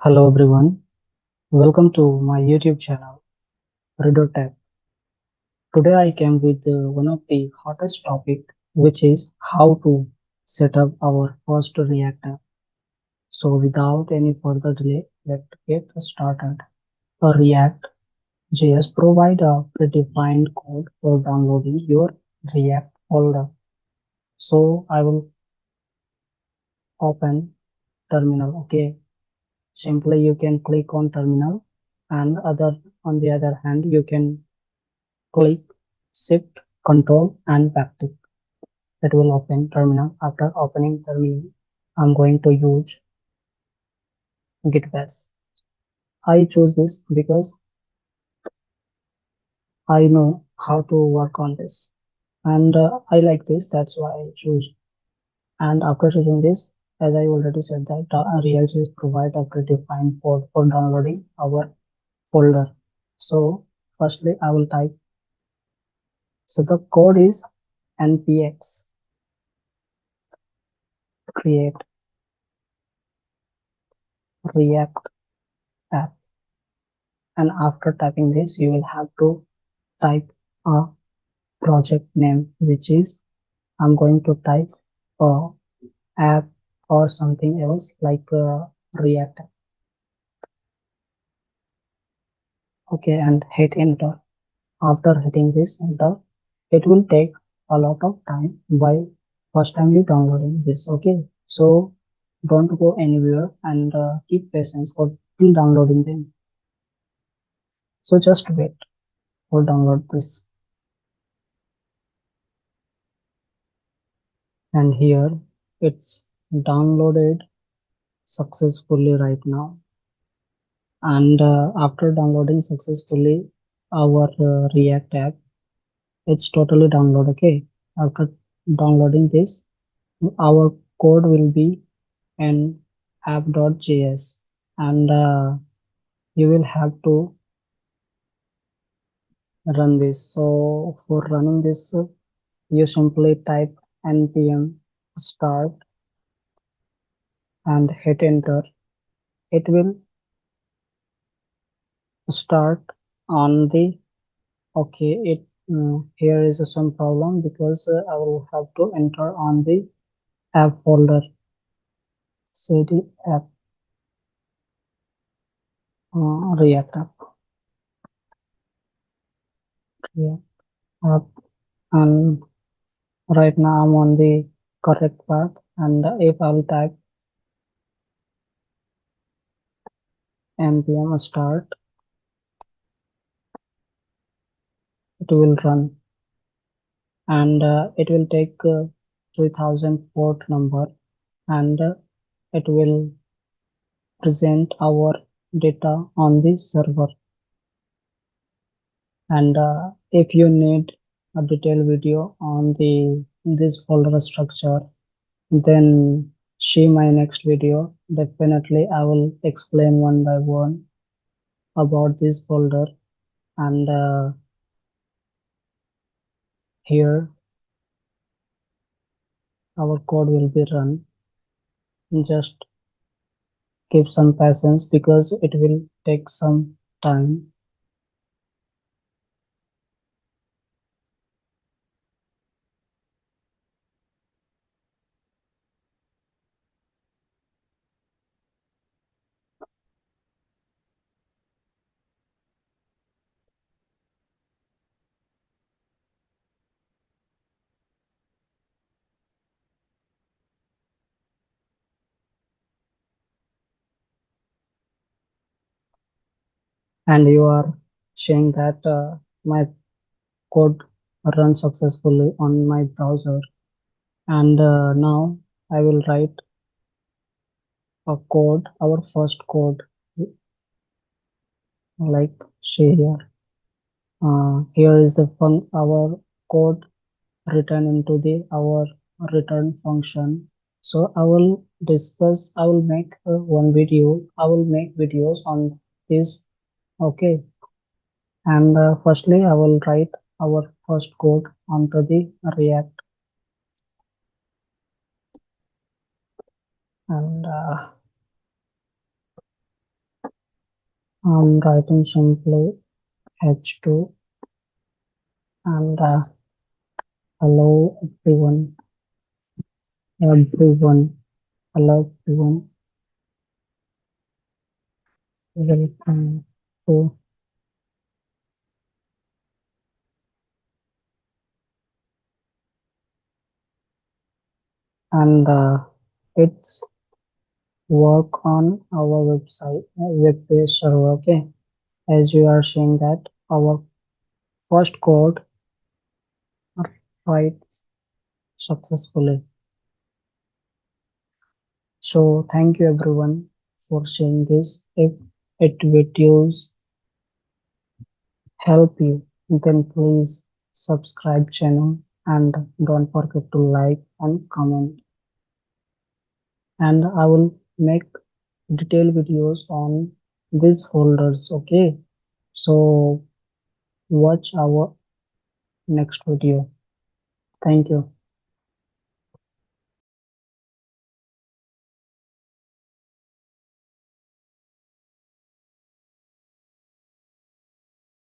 Hello everyone, welcome to my YouTube channel RedoTech. Today I came with one of the hottest topic, which is how to set up our first React app. So without any further delay, let's get started. A React JS provide a predefined code for downloading your React folder. So I will open terminal. Okay, simply you can click on terminal, and on the other hand you can click Shift, Control and Backtick. It will open terminal. After opening terminal, I'm going to use Git Bash. I choose this because I know how to work on this, and I like this. That's why I choose. And after choosing this, as I already said that React.js provide a predefined code for downloading our folder. So firstly, I will type. So the code is npx create react app, and after typing this you will have to type a project name, which is I'm going to type a app or something else like React. Okay, and hit enter. After hitting this enter, it will take a lot of time by first time you downloading this. Okay, so don't go anywhere and keep patience for till downloading them. So just wait for download this. And here it's downloaded successfully right now. And after downloading successfully our React app, it's totally download. Okay, after downloading this, our code will be in app.js, and you will have to run this. So for running this, you simply type npm start and hit enter. It will start on the. Okay, here is some problem because I will have to enter on the app folder. Cd app React app, React app, and right now I'm on the correct path. And if I'll type npm start, it will run, and it will take 3000 port number, and it will present our data on the server. And if you need a detailed video on the this folder structure, then see my next video. Definitely I will explain one by one about this folder. And here our code will be run. Just keep some patience because it will take some time. And you are saying that my code run successfully on my browser. And now I will write a code, our first code, like see here. Here is the our code written into the our return function. So I will make one video. I will make videos on this. Okay, and firstly I will write our first code onto the React, and I'm writing simply H2 and hello everyone, everyone, hello everyone, welcome to and it's work on our website, web page server. Okay, as you are seeing that our first code writes successfully. So thank you everyone for seeing this. If it videos help you, then please subscribe channel and don't forget to like and comment. And I will make detailed videos on these folders. Okay, so watch our next video. Thank you.